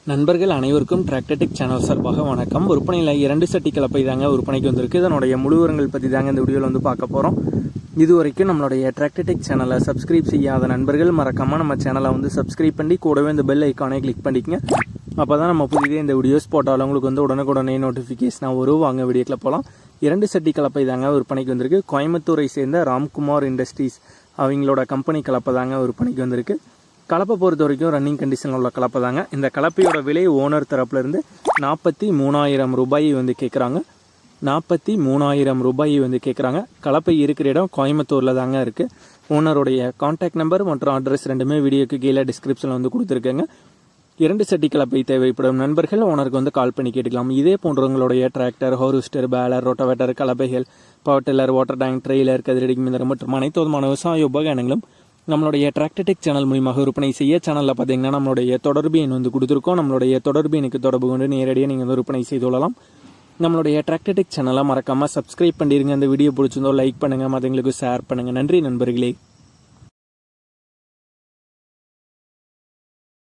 நண்பர்கள் அனைவருக்கும் Tractor Tech channel சார்பாக வணக்கம். விற்பனையில் 2 சட்டி கலப்பை தாங்க விற்பனைக்கு வந்திருக்கு. இதனுடைய முழு விவரங்கள் பற்றி தாங்க இந்த வீடியோவில் பார்க்க போகிறோம். இது வரைக்கும் நம்மளுடைய டிராக்டர்டெக் சேனலை சப்ஸ்கிரைப் செய்யாத நண்பர்கள் மறக்காமல் நம்ம சேனலை சப்ஸ்கிரைப் பண்ணி கூடவே இந்த பெல் ஐக்கானை கிளிக் பண்ணிக்கங்க. அப்போ தான் நம்ம புதிய இந்த வீடியோஸ் போட்டாலும் உங்களுக்கு உடனுக்குடனே நோட்டிஃபிகேஷனாக வரும். வாங்க வீடியோக்குள்ள போகலாம். 2 சட்டி கலப்பை தாங்க விற்பனைக்கு வந்திருக்கு. கோயம்புத்தூரை சேர்ந்த ராம்குமார் இண்டஸ்ட்ரீஸ் அவங்களோட கம்பெனி கலப்பை தாங்க விற்பனைக்கு வந்திருக்கு. கலப்பை பொறுத்த வரைக்கும் ரன்னிங் கண்டிஷனில் உள்ள கலப்பை தாங்க. இந்த கலப்பையோட விலை ஓனர் தரப்புலேருந்து 43,000 ரூபாயை கேட்குறாங்க. 43,000 ரூபாயை கேட்குறாங்க. கலப்பை இருக்கிற இடம் கோயம்புத்தூரில் தாங்க இருக்குது. ஓனருடைய கான்டாக்ட் நம்பர் மற்றும் அட்ரஸ் ரெண்டுமே வீடியோக்கு கீழே டிஸ்கிரிப்ஷனில் கொடுத்துருக்கேங்க. 2 சட்டி கலப்பை தேவைப்படும் நண்பர்கள் ஓனருக்கு கால் பண்ணி கேட்டுக்கலாம். இதே போன்றவங்களுடைய டிராக்டர், ஹார்வெஸ்டர், பேலர், ரோட்டோவேட்டர், கலப்பைகள், power tiller, water tank, trailer, கதிரடி மிதரம் மற்றும் அனைத்து விதமான விவசாய உபகரணங்களும் நம்மளுடைய டிராக்டர்டெக் சேனல் மூலமாக விற்பனை செய்ய சேனலில் பார்த்தீங்கன்னா நம்மளுடைய தொடர்பு எண் கொடுத்துருக்கோம். நம்மளுடைய தொடர்பு எண்ணுக்கு தொடர்பு கொண்டு நேரடியாக நீங்கள் விற்பனை செய்து கொள்ளலாம். நம்மளுடைய டிராக்டர்டெக் சேனலை மறக்காமல் சப்ஸ்கிரைப் பண்ணிடுங்க. இந்த வீடியோ பிடிச்சிருந்தோ லைக் பண்ணுங்கள், மற்றவங்களுக்கு ஷேர் பண்ணுங்கள். நன்றி நண்பர்களே.